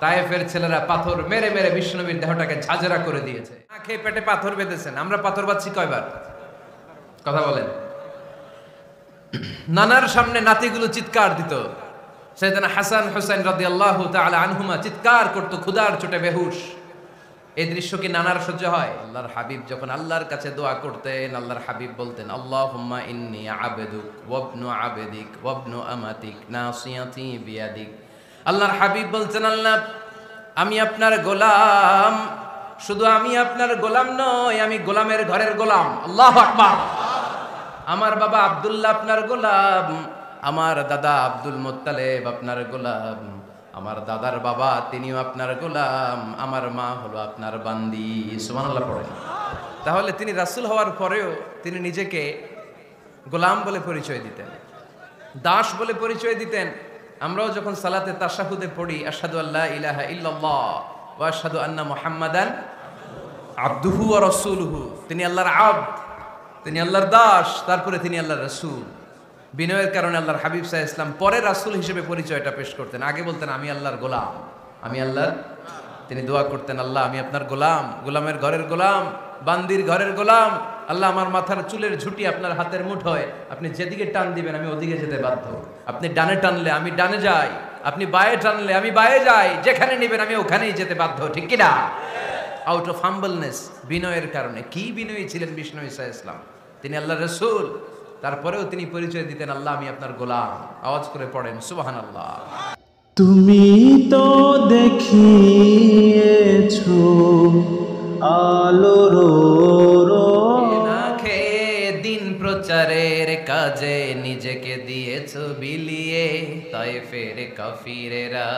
তায়েফের ছেলেরা পাথর মেরে মেরে বিশ্বনবীর দেহটাকে ঝাঁঝরা করে দিয়েছে। না খেয়ে পেটে পাথর বেঁধেছেন, আমরা পাথর বাচ্ছি কয়বার? কথা বলেন। নানার সামনে নাতিগুলো চিৎকার দিত, সাইয়েদনা হাসান হুসাইন রাদিয়াল্লাহু তাআলা আনহুমা চিৎকার করত ক্ষুধার চোটে বেহুশ। এই দৃশ্য কি নানার সহ্য হয়? আল্লাহর হাবিব যখন আল্লাহর কাছে দোয়া করতেন, আল্লাহর হাবিব বলতেন, আল্লাহুম্মা ইন্নী আবদুক ওয়াবনু আবদিক ওয়াবনু আমাতিক নাসিয়াতি বিয়াদিক। আল্লাহর হাবিব বলতেন, আল্লাহ আমি আপনার গোলাম, শুধু আমি আপনার গোলাম নই, আমি গোলামের ঘরের গোলাম। আল্লাহু আকবার। আমার বাবা আব্দুল্লাহ আপনার গোলাম, আমার দাদা আব্দুল মুত্তালিব আপনার গোলাম, আমার দাদার বাবা তিনিও আপনার গোলাম, আমার মা হলো আপনার বান্দি। সুবহানাল্লাহ পড়েন। তাহলে তিনি রাসূল হওয়ার পরেও তিনি নিজেকে গোলাম বলে পরিচয় দিতেন, দাস বলে পরিচয় দিতেন। আমরাও যখন সালাতে তাশাহুদে পড়ি আশহাদু আল্লা ইলাহা ইল্লাল্লাহ ওয়া আশহাদু আন্না মুহাম্মাদান আবদুহু ওয়া রাসূলুহু, তিনি আল্লাহর আবদ, তিনি আল্লাহর দাস, তারপরে তিনি আল্লাহর রাসূল। বিনয়ের কারণে আল্লাহর হাবিব সাল্লাল্লাহু আলাইহি ওয়াসাল্লাম পরে রাসূল হিসেবে পরিচয়টা পেশ করতেন, আগে বলতেন আমি আল্লাহর গোলাম, আমি আল্লাহর। তিনি দোয়া করতেন, আল্লাহ আমি আপনার গোলাম, গোলামের ঘরের গোলাম, বান্দির ঘরের গোলাম। আল্লাহ আমার মাথার চুলের ঝুঁটি আপনার হাতের মুঠোয়, আপনি যেদিকে টান দিবেন আমি ওদিকে যেতে বাধ্য। আপনি ডানে টানলে আমি ডানে যাই, আপনি বায়ে টানলে আমি বায়ে যাই, যেখানে নেবেন আমি ওখানেই যেতে বাধ্য, ঠিক কি না? আউট অফ হাম্বলনেস, বিনয়ের কারণে। কি বিনয়ী ছিলেন বিষ্ণু ঈসা ইসলাম, তিনি আল্লাহর রাসূল, তারপরেও তিনি পরিচয় দিতেন আল্লাহ আমি আপনার গোলাম। আওয়াজ করে পড়েন সুবহানাল্লাহ। তুমি তো দেখিয়েছো আলোর না খেয়ে দিন প্রচারের কাজে নিজেকে দিয়েছো বিলিয়ে, তায়েফের কাফিরেরা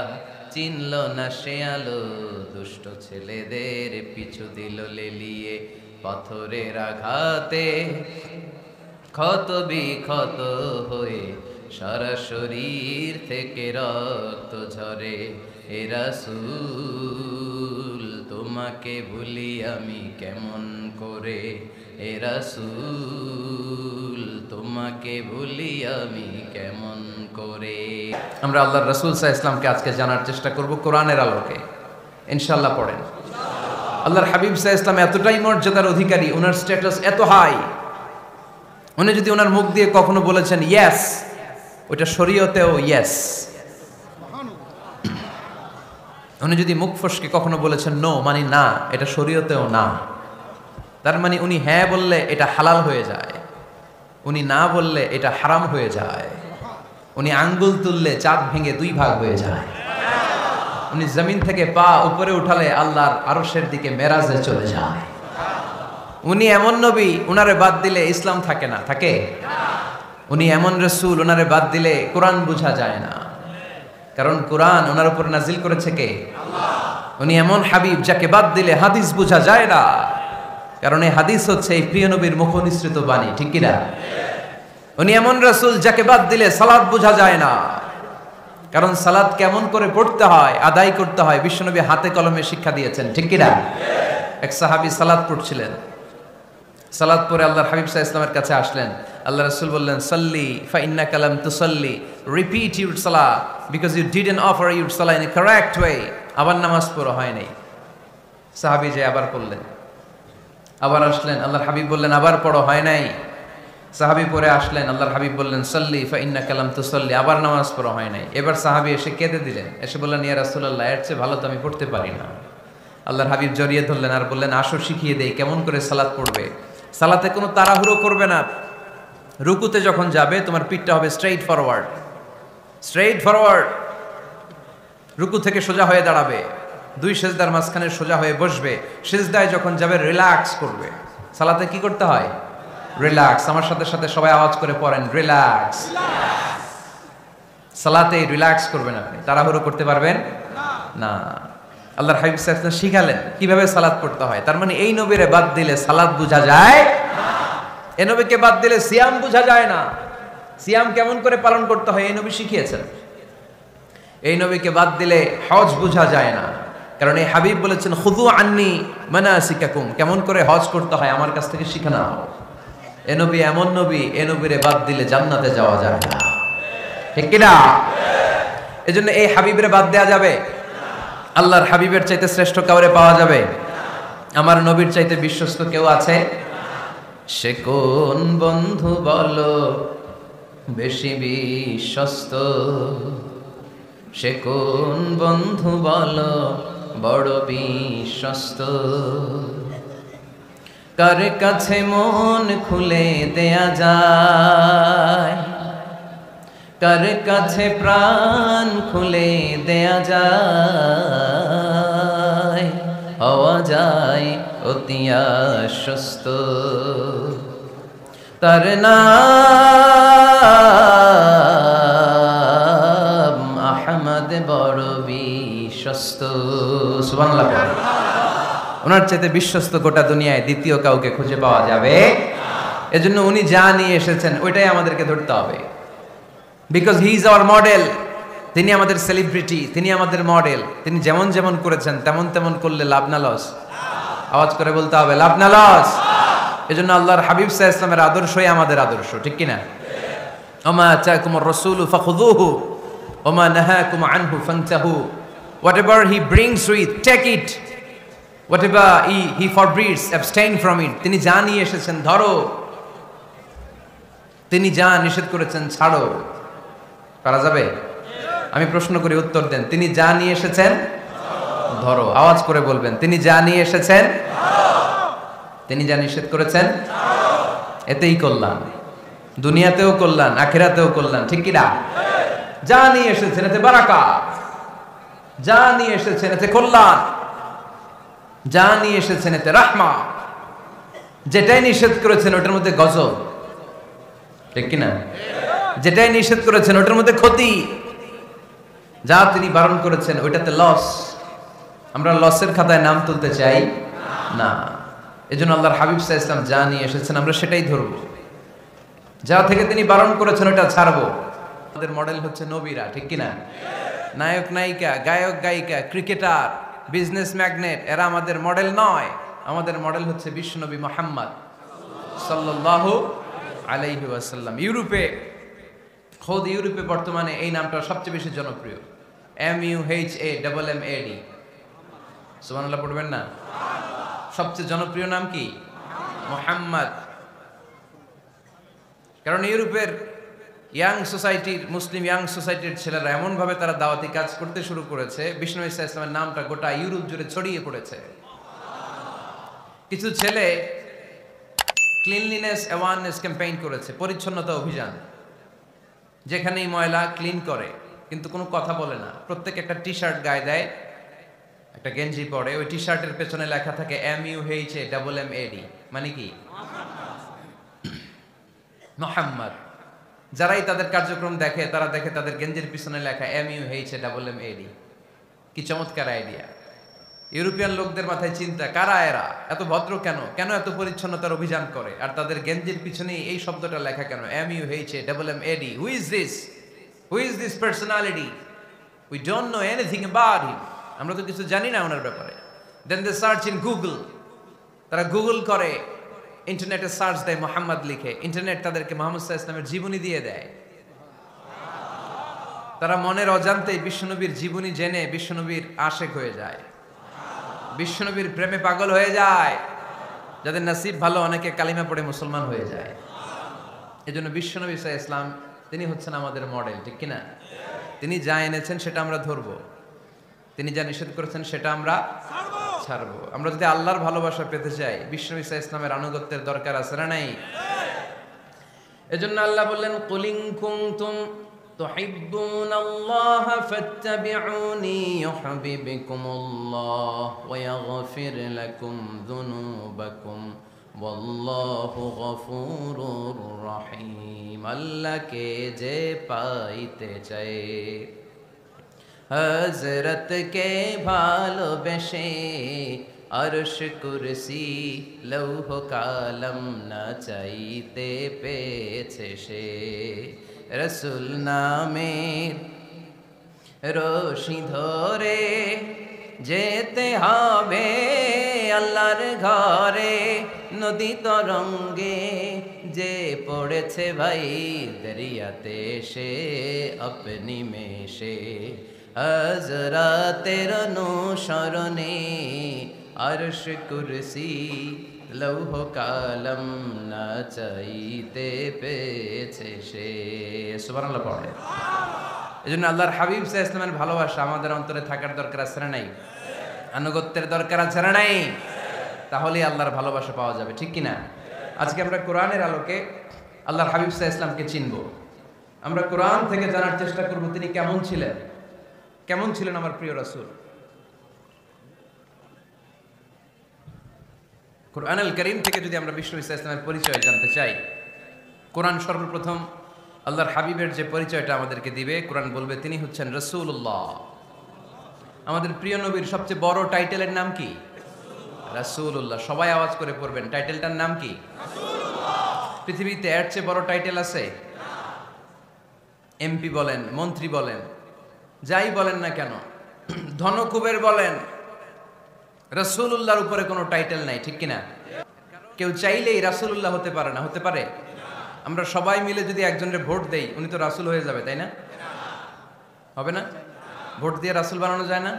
চিনল না সে আলো, দুষ্ট ছেলেদের পিছু দিল লেলিয়ে, পাথরের আঘাতে ক্ষত বিক্ষত হয়ে সারা শরীর থেকে রক্ত ঝরে। এ রাসূল তোমাকে ভুলি আমি কেমন করে, এ রাসূল তোমাকে ভুলি আমি কেমন করে। আমরা আল্লাহর রাসূল সাল্লাল্লাহু আলাইহি ওয়াসাল্লামকে আজকে জানার চেষ্টা করব কোরআনের আলোকে, ইনশাআল্লাহ। পড়েন। আল্লাহর হাবিব সাল্লাল্লাহু আলাইহি ওয়াসাল্লাম এতটাই মর্যাদার অধিকারী, ওনার স্ট্যাটাস এত হাই, উনি যদি ওনার মুখ দিয়ে কখনো বলেছেন ইয়েস, ওইটা শরীয়তেও ইয়েস। উনি যদি মুখ ফসকে কখনো বলেছেন নো, মানে না, এটা শরীয়তেও না। তার মানে উনি হ্যাঁ বললে এটা হালাল হয়ে যায়, উনি না বললে এটা হারাম হয়ে যায়। উনি আঙ্গুল তুললে চাঁদ ভেঙে দুই ভাগ হয়ে যায়। উনি জমিন থেকে পা উপরে উঠালে আল্লাহর আরশের দিকে মেরাজে চলে যায়। উনি এমন নবী, উনারে বাদ দিলে ইসলাম থাকে না, থাকে? উনি এমন রাসূল, উনারে বাদ দিলে কোরআন বোঝা যায় না, কারণ কোরআন ওনার উপর নাজিল করেছে কে? আল্লাহ। উনি এমন হাবিব যাকে বাদ দিলে হাদিস বোঝা যায় না, কারণ এই হাদিস হচ্ছে এই প্রিয় নবীর মুখনিসৃত বাণী, ঠিক কি না? উনি এমন রাসূল যাকে বাদ দিলে সালাত বোঝা যায় না, কারণ সালাত কেমন করে পড়তে হয়, আদায় করতে হয় বিশ্বনবী হাতে কলমে শিক্ষা দিয়েছেন, ঠিক কি না? এক সাহাবী সালাত পড়ছিলেন, সালাত পরে আল্লাহর হাবিব সাল্লাল্লাহু আলাইহি ওয়াসাল্লামের কাছে আসলেন। আল্লাহ রাসূল বললেন, সাল্লি ফা ইন্নাকা লাম তুসাল্লি, রিপিট ইউর সালাহ because you didn't offer your সালাহ ইন এ কারেক্ট ওয়ে। আবার নামাজ পড়া হয় নাই। সাহাবী যে আবার পড়লেন, আবার আসলেন, আল্লাহর হাবিব বললেন আবার পড়ো, হয় নাই। সাহাবী পরে আসলেন, আল্লাহর হাবিব বললেন সাল্লি ফা ইন্নাকা লাম তুসাল্লি, আবার নামাজ পড়া হয় নাই। এবার সাহাবী এসে কেঁদে দিলেন, এসে বললেন ইয়া রাসূলুল্লাহ, এর চেয়ে ভালো তো আমি পড়তে পারি না। আল্লাহর হাবিব জড়িয়ে ধরলেন আর বললেন আসো শিখিয়ে দেই কেমন করে সালাত পড়বে। সালাতে কোনো তাড়াহুড়ো করবে না। রুকুতে যখন যাবে তোমার পিঠটা হবে স্ট্রেইট ফরওয়ার্ড, স্ট্রেইট ফরওয়ার্ড। রুকু থেকে সোজা হয়ে দাঁড়াবে, দুই সিজদার মাঝখানে সোজা হয়ে বসবে। সিজদায় যখন যাবে রিল্যাক্স করবে। সালাতে কি করতে হয়? রিল্যাক্স। আমার সাথে সাথে সবাই আওয়াজ করে পড়েন রিল্যাক্স। সালাতে রিল্যাক্স করবেন, আপনি তাড়াহুড়ো করতে পারবেন না। আল্লাহর হাবিব সাল্লাল্লাহু আলাইহি ওয়াসাল্লাম শিখালেন কিভাবে সালাত পড়তে হয়। তার মানে এই নবীরে বাদ দিলে সালাত বোঝা যায় না, এই নবীকে বাদ দিলে সিয়াম বোঝা যায় না। সিয়াম কেমন করে পালন করতে হয় এই নবী শিখিয়েছেন। এই নবীকে বাদ দিলে হজ বোঝা যায় না, কারণ এই হাবিব বলেছেন খুযু আন্নী মানাসিকাকুম, কেমন করে হজ করতে হয় আমার কাছ থেকে শিখে নাও। এ নবী এমন নবী, এ নবীরে বাদ দিলে জান্নাতে যাওয়া যায় না, ঠিক কি না? এজন্য এই হাবিবরে বাদ দেয়া যাবে? আল্লাহর হাবিবের চাইতে শ্রেষ্ঠ কাউরে পাওয়া যাবে? আমার নবীর চাইতে বিশ্বস্ত কেউ আছে? সে কোন বন্ধু বলো বেশি বিশ্বস্ত? সে কোন বন্ধু বলো বড় বিশ্বস্ত? কার কাছে মন খুলে দেয়া যায়, কার কাছে প্রাণ খুলে দেয়া যায়, হওয়া যায় অতি আশ্বস্ত। তার নাম আহমদ বড় বিশ্বস্ত। সুবহানাল্লাহ। ওনার চাইতে বিশ্বস্ত গোটা দুনিয়ায় দ্বিতীয় কাউকে খুঁজে পাওয়া যাবে? এজন্য উনি যা নিয়ে এসেছেন ওইটাই আমাদেরকে ধরতে হবে। Because he is our model. তিনি আমাদের সেলিব্রিটি, তিনি আমাদের মডেল। তিনি যেমন যেমন করেছেন তেমন তেমন করলে লাভ না লস? আওয়াজ করে বলতে হবে লাভ না লস? এজন্য আল্লাহর হাবিব সাল্লাল্লাহু আলাইহি ওয়াসাল্লামের আদর্শই আমাদের আদর্শ, ঠিক কি না? ওমা আতাকুমুর রাসূলু ফাখুযুহু ওমা নাহাকুম আনহু ফান্তাহু। Whatever he brings with, take it. Whatever he forbids, abstain from it. তিনি যা নিয়ে এসেছেন ধরো, তিনি যা নিষেধ করেছেন ছাড়ো। পারা যাবে? আমি প্রশ্ন করি, উত্তর দেন। তিনি যা নিয়ে এসেছেন ধরো। আওয়াজ করে বলবেন, তিনি যা নিয়ে এসেছেন, তিনি যা নিষেধ করেছেন এতেই কল্যাণ। দুনিয়াতেও কল্যাণ, আখিরাতেও কল্যাণ, ঠিক কি না? যা নিয়ে এসেছেন এতে বারাকাত, যা নিয়ে এসেছেন এতে কল্যাণ, যা নিয়ে এসেছেন এতে রাহমা। যেটাই নিষেধ করেছেন ওটার মধ্যে গজব, ঠিক কি না? যেটাই নিষেধ করেছেন ওটার মধ্যে ক্ষতি, যা তিনি বারণ করেছেন ওইটাতে লস। আমরা লসের খাতায় নাম তুলতে চাই না। এজন্য আল্লাহর হাবিব সাল্লাল্লাহু আলাইহি ওয়াসাল্লাম যা নিয়ে এসেছেন আমরা সেটাই ধরব, যা থেকে তিনি বারণ করেছেন ওটা ছাড়বো। আমাদের মডেল হচ্ছে নবীরা, ঠিক কি না? নায়ক নায়িকা, গায়ক গায়িকা, ক্রিকেটার, বিজনেস ম্যাগনেট এরা আমাদের মডেল নয়। আমাদের মডেল হচ্ছে বিশ্বনবী মুহাম্মদ সাল্লাল্লাহু আলাইহি ওয়াসাল্লাম। ইউরোপে, খোদ ইউরোপে বর্তমানে এই নামটা সবচেয়ে বেশি জনপ্রিয়, MUHAMMAD। সুবহানাল্লাহ পড়বেন না? সবচেয়ে জনপ্রিয় নাম কি? মুহাম্মদ। কারণ ইউরোপের ইয়াং সোসাইটির, মুসলিম ইয়াং সোসাইটির ছেলেরা এমন ভাবে তারা দাওয়াতি কাজ করতে শুরু করেছে, বিষ্ণু ঈসা ইসলামের নামটা গোটা ইউরোপ জুড়ে ছড়িয়ে পড়েছে। কিছু ছেলে ক্লিনলিনেস অ্যাওয়ারনেস ক্যাম্পেইন করেছে, পরিচ্ছন্নতা অভিযান। যেখানেই ময়লা ক্লিন করে, কিন্তু কোনো কথা বলে না। প্রত্যেক একটা টি শার্ট গায়ে দেয়, একটা গেঞ্জি পরে, ওই টি শার্টের পেছনে লেখা থাকে MUHAMMAD, মানে কি? মুহাম্মদ। যারাই তাদের কার্যক্রম দেখে তারা দেখে তাদের গেঞ্জির পিছনে লেখা MUHAMMAD। কি চমৎকার আইডিয়া! ইউরোপিয়ান লোকদের মাথায় চিন্তা, কারা এরা, এত ভদ্র কেন, কেন এত পরিচ্ছন্নতার অভিযান করে, আর তাদের গেঞ্জির পিছনে এই শব্দটা লেখা কেন, MUHAMMAD? Who is this? Who is this personality? We don't know anything about him. আমরা তো কিছু জানি না ওনার ব্যাপারে। দেন দে সার্চ ইন গুগল। তারা গুগল করে, ইন্টারনেটে সার্চ দেয় মোহাম্মদ লিখে, ইন্টারনেট তাদেরকে মুহাম্মদ সাল্লাল্লাহু আলাইহি ওয়াসাল্লামের জীবনী দিয়ে দেয়। তারা মনের অজান্তেই বিশ্বনবীর জীবনী জেনে বিশ্বনবীর আশেক হয়ে যায়, বিশ্বনবীর প্রেমে পাগল হয়ে যায়। যাদের নসিব ভালো, অনেকে কালিমা পড়ে মুসলমান হয়ে যায়। এজন্য বিশ্বনবী সাল্লাল্লাহু আলাইহি ওয়াসাল্লাম তিনি হচ্ছেন আমাদের মডেল, ঠিক কিনা? তিনি যা এনেছেন সেটা আমরা ধরবো, তিনি যা নিষেধ করেছেন সেটা আমরা ছাড়বো। আমরা যদি আল্লাহর ভালোবাসা পেতে চাই, বিশ্বনবী সাল্লাল্লাহু আলাইহি ওয়াসাল্লামের আনুগত্যের দরকার আছে না নাই? এজন্য আল্লাহ বললেন, কুল ইন কুনতুম তুহিব্বুনাল্লাহা ফাত্তাবিউনি ইউহিব্বুকুমুল্লাহ ওয়া ইয়াগফির লাকুম যুনুবাকুম ওয়াল্লাহু গফুরুর রহিম। আল্লাহকে যে পাইতে চায়, হযরতকে ভালোবেসে আরশ কুরসি লৌহ কালাম না চাইতে পেয়েছে সে। রসুল নামের রশি ধরে যেতে হবে আল্লাহর ঘরে। নদী তরঙ্গে যে পড়েছে ভাই দরিয়াতে সে আপনি মেশে। হযরতের অনুসরণে আরশ কুরসি লৌহ কালম না চাইতে পেয়েছে সে। সুবহানাল্লাহ পড়ে। এজন্য আল্লাহর হাবিব সাল্লাল্লাহু আলাইহি ওয়াসাল্লামের ভালোবাসা আমাদের অন্তরে থাকার দরকার আছে না নাই? আনুগত্যের দরকার আছে না নাই? তাহলেই আল্লাহর ভালোবাসা পাওয়া যাবে, ঠিক কি না? আজকে আমরা কোরআনের আলোকে আল্লাহর হাবিব সাল্লাল্লাহু আলাইহি ওয়াসাল্লামকে চিনব। আমরা কোরআন থেকে জানার চেষ্টা করব তিনি কেমন ছিলেন, কেমন ছিলেন আমার প্রিয় রাসূল। কোরআনুল কারীম থেকে যদি আমরা বিষ্ণু ঈসা ইসলামের পরিচয় জানতে চাই, কোরআন সর্বপ্রথম আল্লাহর হাবিবের যে পরিচয়টা আমাদেরকে দিবে, কোরআন বলবে তিনি হচ্ছেন রাসূলুল্লাহ। আমাদের প্রিয় নবীর সবচেয়ে বড় টাইটেলের নাম কি? রাসূলুল্লাহ। সবাই আওয়াজ করে পড়বেন, টাইটেলটার নাম কি? রাসূলুল্লাহ। পৃথিবীতে এর চেয়ে বড় টাইটেল আছে? এমপি বলেন, মন্ত্রী বলেন, যাই বলেন না কেন, ধনকুবের বলেন, রাসূলুল্লাহর উপরে কোনো টাইটেল নাই, ঠিক কিনা? কেউ চাইলেই রাসূলুল্লাহ হতে পারে না, হতে পারে? আমরা সবাই মিলে যদি একজনের ভোট দেই, উনি তো রাসূল হয়ে যাবে, তাই না? হবে না? ভোট দিয়ে রাসূল বানানো যায় না?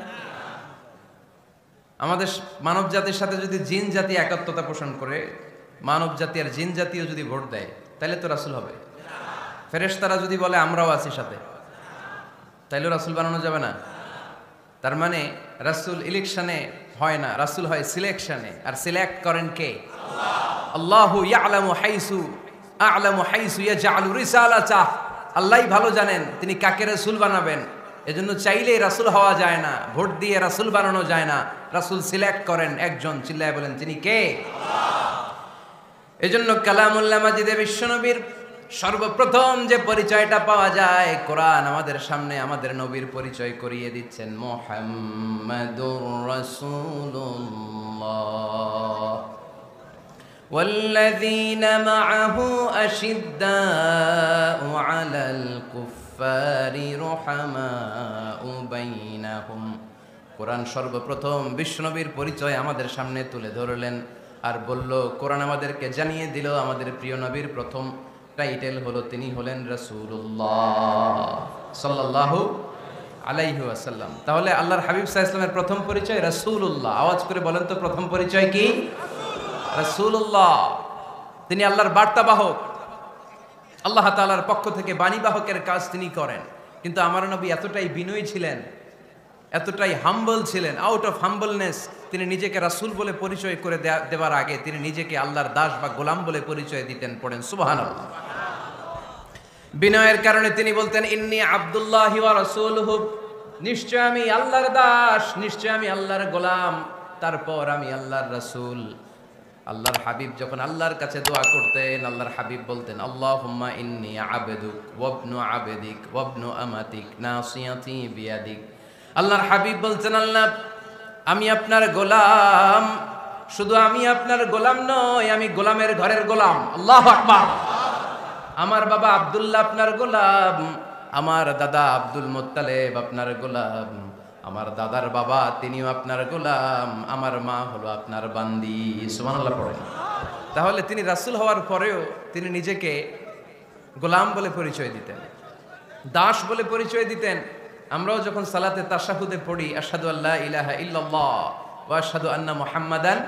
আমাদের মানব জাতির সাথে যদি জিন জাতি একাত্মতা পোষণ করে, মানব জাতি আর জিন জাতিও যদি ভোট দেয়, তাহলে তো রাসূল হবে। ফেরেশতারা যদি বলে আমরাও আছি সাথে, তাইলেও রাসূল বানানো যাবে না। তার মানে রাসূল ইলেকশনে হয় না, রাসূল হয় সিলেকশনে। আর সিলেক্ট করেন কে? আল্লাহ। আল্লাহু ইয়ালামু হাইসু আ'লামু হাইসু ইয়াজআলু রিসালাতাহ। আল্লাহই ভালো জানেন তিনি কাকে রাসূল বানাবেন। এজন্য চাইলেই রাসূল হওয়া যায় না, ভোট দিয়ে রাসূল বানানো যায় না। রাসূল সিলেক্ট করেন একজন, চিল্লায় বলেন তিনি কে? আল্লাহ। এজন্য কালামুল্লাহ মাজিদে বিশ্বনবীর সর্বপ্রথম যে পরিচয়টা পাওয়া যায়, কোরআন আমাদের সামনে আমাদের নবীর পরিচয় করিয়ে দিচ্ছেন, মুহাম্মাদুর রাসূলুল্লাহ ওয়াল্লাযীনা মাআহু আশিদ্দাউ আলাল কুফফারি রুহামাউ বাইনাহুম। কোরআন সর্বপ্রথম বিশ্বনবীর পরিচয় আমাদের সামনে তুলে ধরলেন আর বলল, কোরআন আমাদেরকে জানিয়ে দিল আমাদের প্রিয় নবীর প্রথম টাইটেল হলো তিনি হলেন রাসূলুল্লাহ সাল্লাল্লাহু আলাইহি ওয়াসাল্লাম। তাহলে আল্লাহর হাবিব সাল্লাল্লাহু আলাইহি ওয়াসাল্লামের প্রথম পরিচয় রাসূলুল্লাহ। আওয়াজ করে বলেন তো প্রথম পরিচয় কি? রাসূলুল্লাহ। তিনি আল্লাহর বার্তাবাহক, আল্লাহ তাআলার পক্ষ থেকে বাণীবাহকের কাজ তিনি করেন। কিন্তু আমার নবী এতটাই বিনয়ী ছিলেন, এতটাই হাম্বল ছিলেন, আউট অফ হাম্বলনেস তিনি নিজেকে রাসূল বলে পরিচয় করে দেওয়ার আগে তিনি নিজেকে আল্লাহর দাস বা গোলাম বলে পরিচয় দিতেন। পড়েন সুবহানাল্লাহ। বিনয়ের কারণে তিনি বলতেন, ইন্নী আব্দুল্লাহি ওয়া রাসূলুহু, নিশ্চয় আমি আল্লাহর দাস, নিশ্চয় আমি আল্লাহর গোলাম, তারপর আমি আল্লাহর রাসূল। আল্লাহর হাবিব যখন আল্লাহর কাছে দোয়া করতেন, আল্লাহর হাবিব বলতেন, আল্লাহুম্মা ইন্নী আবদুক ওয়া ইবনু আবদিক ওয়া ইবনু আমাতিক নাসিয়াতি বিয়াদিক। আল্লাহর হাবিব বলতেন, আল্লাহ আমি আপনার গোলাম, শুধু আমি আপনার গোলাম নই, আমি গোলামের ঘরের গোলাম। আল্লাহু আকবার। আমার বাবা আব্দুল্লাহ আপনার গোলাম, আমার দাদা আব্দুল মুত্তালিব আপনার গোলাম, আমার দাদার বাবা তিনিও আপনার গোলাম, আমার মা হলো আপনার বান্দি। সুবহানাল্লাহ পড়েন। তাহলে তিনি রাসূল হওয়ার পরেও তিনি নিজেকে গোলাম বলে পরিচয় দিতেন, দাস বলে পরিচয় দিতেন। আমরাও যখন সালাতে তাশাহুদে পড়ি, আশহাদু আল্লা ইলাহা ইল্লাল্লাহ ওয়া আশহাদু আন্না মুহাম্মাদান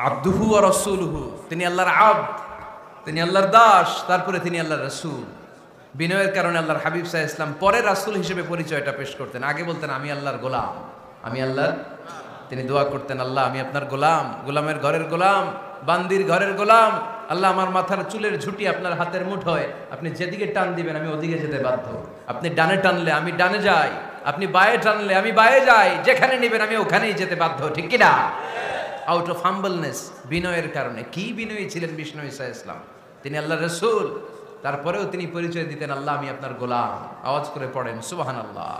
আবদুহু ওয়া রাসূলুহু, তিনি আল্লাহর আবদ, তিনি আল্লাহর দাস, তারপরে তিনি আল্লাহর রাসূল। বিনয়ের কারণে আল্লাহর হাবিব সাল্লাল্লাহু আলাইহি ওয়াসাল্লাম পরে রাসূল হিসেবে পরিচয়টা পেশ করতেন। আগে বলতেন আমি আল্লাহর গোলাম, আমি আল্লাহর। তিনি দোয়া করতেন, আল্লাহ আমি আপনার গোলাম, গোলামের ঘরের গোলাম, বান্দির ঘরের গোলাম। আল্লাহ আমার মাথার চুলের ঝুঁটি আপনার হাতের মুঠোয়, আপনি যেদিকে টান দিবেন আমি ওদিকে যেতে বাধ্য। আপনি ডানে টানলে আমি ডানে যাই, আপনি বায়ে টানলে আমি বায়ে যাই, যেখানে নেবেন আমি ওখানেই যেতে বাধ্য, ঠিক কি না? আউট অফ হাম্বলনেস, বিনয়ের কারণে। কি বিনয়ী ছিলেন বিষ্ণু ঈসা ইসলাম। তিনি আল্লাহর রাসূল, তারপরেও তিনি পরিচয় দিতেন, আল্লাহ আমি আপনার গোলাম। আওয়াজ করে পড়েন সুবহানাল্লাহ।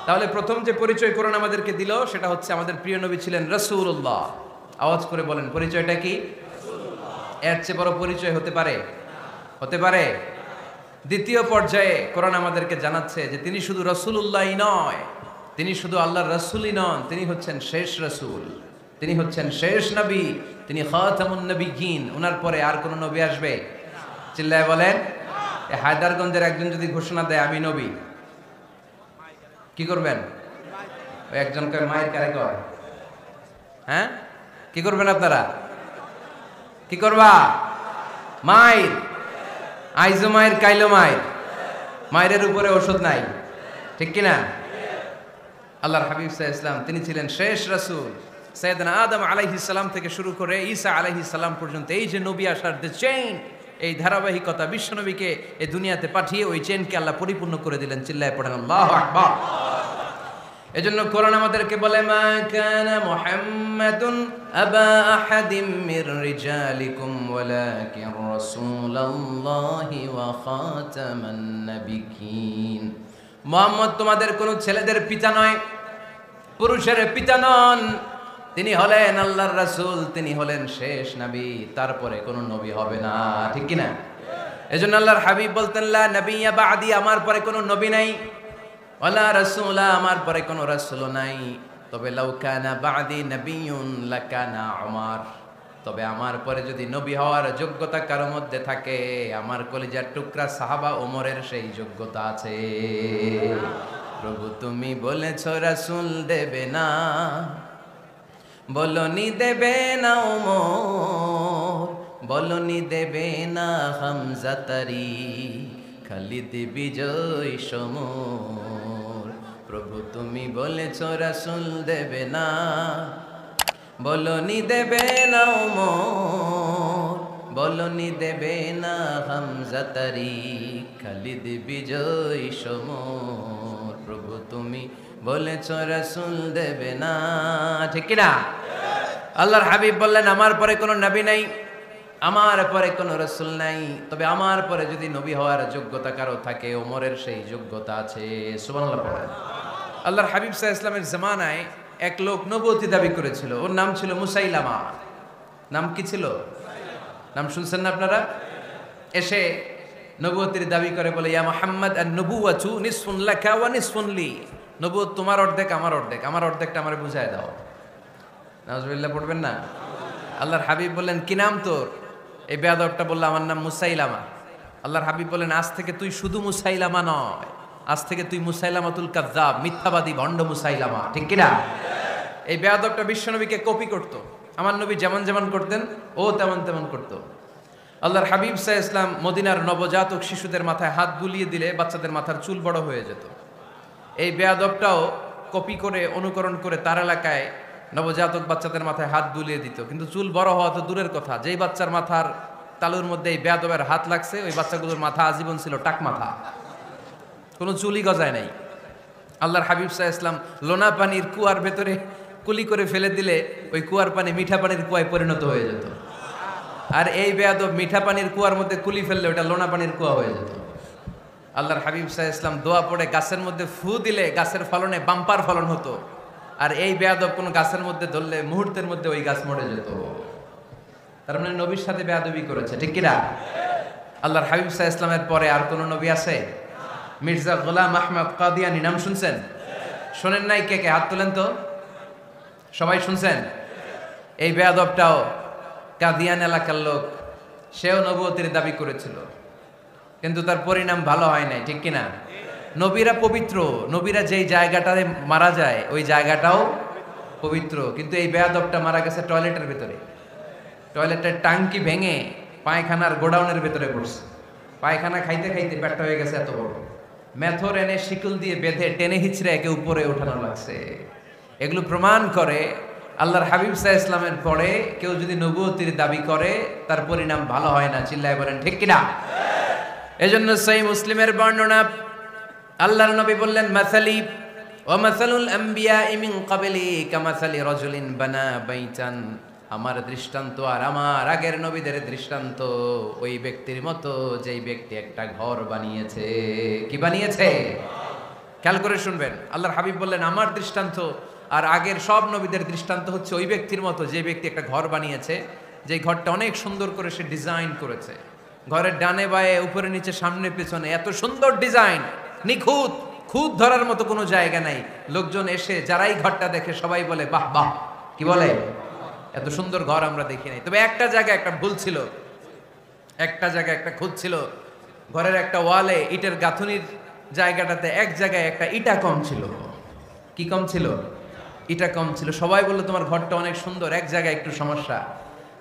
তাহলে প্রথম যে পরিচয় কোরআন আমাদেরকে দিল সেটা হচ্ছে আমাদের প্রিয় নবী ছিলেন রাসূলুল্লাহ। আওয়াজ করে বলেন পরিচয়টা কি? এর চেয়ে বড় পরিচয় হতে পারে? হতে পারে? দ্বিতীয় পর্যায়ে কোরআন আমাদেরকে জানাচ্ছে যে তিনি শুধু রাসূলুল্লাহই নয়, তিনি শুধু আল্লাহর রাসূলই নন, তিনি হচ্ছেন শেষ রাসূল, তিনি হচ্ছেন শেষ নবী, তিনি খাতামুন নবিয়্যিন। ওনার পরে আর কোন নবী আসবে? চিল্লায় বলেন। হায়দারগঞ্জের একজন যদি ঘোষণা দেয় আমি নবী, কি করবেন? ওই একজনকে মায়ের কারে কয়, হ্যাঁ কি করবেন আপনারা? কি করবা? মায়ের আইজো মায়ের কাইলো মায়ের, মায়ের উপরে ওষুধ নাই, ঠিক কিনা? আল্লাহর হাবিব সাল্লাল্লাহু আলাইহি ওয়াসাল্লাম তিনি ছিলেন শেষ রাসূল। সাইয়েদনা আদম আলাইহিস সালাম থেকে শুরু করে ঈসা আলাইহিস সালাম পর্যন্ত এই যে নবী আসার যে চেইন, এই ধারাবাহিকতা, বিশ্ব নবীকে এই দুনিয়াতে পাঠিয়ে ওই চেইনকে আল্লাহ পরিপূর্ণ করে দিলেন। চিল্লায় পড়েন আল্লাহু আকবার। এজন্য কোরআন আমাদেরকে বলে, মা কানা মুহাম্মাদুন আবা আহাদিম মির রিজালিকুম ওয়ালাকিন রাসূলুল্লাহি ওয়া খাতামান নাবিয়্যিন। মুহাম্মদ তোমাদের কোন ছেলেদের পিতা নয়, পুরুষের পিতা নন। তিনি হলেন আল্লাহর রাসূল, তিনি হলেন শেষ নবী, তারপরে কোন নবী হবে না, ঠিক কি না? এজন্য আল্লাহর হাবিব বলতেন, লা নবিয়্যা বাদি, আমার পরে কোন নবী নাই, ওয়ালা রাসূলা, আমার পরে কোন রাসূল নাই। তবে লাউ কানা বাদি নবিয়্যুন লাকানা উমর, তবে আমার পরে যদি নবী হওয়ার যোগ্যতা কারো মধ্যে থাকে, আমার কলিজার টুকরা সাহাবা ওমরের সেই যোগ্যতা আছে। প্রভু তুমি বলেছ রাসূল দেবে না, বলনি দেবে না ওমর, বলনি দেবে না হামজা তারি, খালিদ বিজয় সমর। প্রভু তুমি বলেছ রাসূল দেবে না, বলনি দেবে না ওমর, বলনি দেবে না হামজা তারি, খালিদ বিজয় সমর। প্রভু তুমি বলেছ রাসূল দেবে না, ঠিক কি না? আল্লাহর হাবিব বললেন, আমার পরে কোনো নবী নাই, আমার পরে কোনো রাসূল নাই, তবে আমার পরে যদি নবী হওয়ার যোগ্যতা কারো থাকে, ওমরের সেই যোগ্যতা আছে। সুবহানাল্লাহ পড়েন। আল্লাহর হাবিব সাল্লাল্লাহু আলাইহি ওয়াসাল্লামের জামানায় এক লোক নবুয়তি দাবি করেছিল, ওর নাম ছিল মুসাইলামা। নাম কি ছিল? নাম শুনছেন না আপনারা? এসে নবুয়তির দাবি করে বলে, ইয়া মুহাম্মদ আন-নবুওয়াতু নিসফুন লাকা ওয়া নিসফুন লি, নবুয়ত তোমার অর্ধেক, আমার অর্ধেক, আমার অর্ধেকটা আমারে বুঝায় দাও। নাউজুবিল্লাহ পড়বেন না? আল্লাহর হাবিব বললেন, কি নাম তোর? এই বেয়াদবটা বলল, আমার নাম মুসাইলামা। আল্লাহর হাবিব বললেন, আজ থেকে তুই শুধু মুসাইলামা নয়, আজ থেকে তুই মুসাইলামাতুল কাযযাব, মিথ্যাবাদী ভণ্ড মুসাইলামা, ঠিক কি না? এই বেয়াদবটা বিশ্বনবীকে কপি করত। আমার নবী যেমন যেমন করতেন ও তেমন তেমন করত। আল্লাহর হাবিব সাল্লাল্লাহু আলাইহি ওয়াসাল্লাম মদিনার নবজাতক শিশুদের মাথায় হাত বুলিয়ে দিলে বাচ্চাদের মাথার চুল বড় হয়ে যেত। এই বেয়াদবটাও কপি করে, অনুকরণ করে তার এলাকায় নবজাতক বাচ্চাদের মাথায় হাত বুলিয়ে দিত, কিন্তু চুল বড় হওয়া তো দূরের কথা, যেই বাচ্চার মাথার তালুর মধ্যে এই বেয়াদবের হাত লাগছে, ওই বাচ্চাগুলোর মাথা আজীবন ছিল টাক মাথা, কোনো চুলই গজায় নাই। আল্লাহর হাবিব সাল্লাল্লাহু আলাইহি ওয়াসাল্লাম লোনা পানির কুয়ার ভেতরে কুলি করে ফেলে দিলে ওই কুয়ার পানি মিঠা পানির কুয়ায় পরিণত হয়ে যেত। আর এই বেয়াদব মিঠা পানির কুয়ার মধ্যে কুলি ফেললে ওটা লোনা পানির কুয়া হয়ে যেত। আল্লাহর হাবিব সাল্লাল্লাহু আলাইহি ওয়াসাল্লাম দোয়া পড়ে গাছের মধ্যে ফু দিলে গাছের ফলনে বাম্পার ফলন হতো, আর এই বেয়াদব কোন গাছের মধ্যে ধরলে মুহূর্তের মধ্যে ওই গাছ মরে যেত। তার মানে নবীর সাথে বেয়াদবি করেছে, ঠিক কিনা? আল্লাহর হাবিব সাল্লাল্লাহু আলাইহি ওয়াসাল্লামের পরে আর কোন নবী আছে? মির্জা গোলাম আহমদ কাদিয়ানী নাম শুনছেন? শোনেন নাই? কে কে হাত তোলেন তো। সবাই শুনছেন? এই বেয়াদবটাও কাদিয়ান এলাকার লোক, সেও নবুয়তির দাবি করেছিল, কিন্তু তার পরিণাম ভালো হয় নাই, ঠিক কিনা? নবীরা পবিত্র, নবীরা যেই জায়গাটায় মারা যায় ওই জায়গাটাও পবিত্র, কিন্তু এই বেয়াদবটা মারা গেছে টয়লেটের ভিতরে। টয়লেটের টাঙ্কি ভেঙে পায়খানার গোডাউনের ভিতরে পড়ছে। পায়খানা খাইতে খাইতে পেটটা হয়ে গেছে এত বড়, মেথর এনে শিকল দিয়ে বেঁধে টেনে হিচড়ে একে উপরে ওঠানো লাগছে। এগুলো প্রমাণ করে আল্লাহর হাবিব সাল্লাল্লাহু আলাইহি ওয়াসাল্লামের পরে কেউ যদি নবুয়তির দাবি করে তার পরিণাম ভালো হয় না। চিল্লায় বলেন ঠিক কিনা? এজন্য সহিহ মুসলিমের বর্ণনা, আল্লাহর নবী বললেন, মাসালি ওয়া মাসালুল আমবিয়াই মিন ক্বাবলি কামাসালি রাজুলিন বানা বাইতান, আমার দৃষ্টান্ত আর আমার আগের নবীদের দৃষ্টান্ত ওই ব্যক্তির মতো যেই ব্যক্তি একটা ঘর বানিয়েছে। কি বানিয়েছে? খেয়াল করে শুনবেন। আল্লাহর হাবিব বললেন, আমার দৃষ্টান্ত আর আগের সব নবীদের দৃষ্টান্ত হচ্ছে ওই ব্যক্তির মতো যে ব্যক্তি একটা ঘর বানিয়েছে, যে ঘরটা অনেক সুন্দর করে সে ডিজাইন করেছে। ঘরের ডানে বায়ে উপরে নিচে সামনে পেছনে এত সুন্দর ডিজাইন, নিখুঁত, খুঁত ধরার মতো কোনো জায়গা নাই। লোকজন এসে যারাই ঘরটা দেখে সবাই বলে বাহ বাহ, কি বলে, এত সুন্দর ঘর আমরা দেখি নাই। তবে একটা জায়গায় একটা ভুল ছিল, একটা জায়গায় একটা খুঁত ছিল। ঘরের একটা ওয়ালে ইটের গাঁথুনির জায়গাটাতে এক জায়গায় একটা ইটা কম ছিল। কি কম ছিল? ইটা কম ছিল। সবাই বললো তোমার ঘরটা অনেক সুন্দর, এক জায়গায় একটু সমস্যা,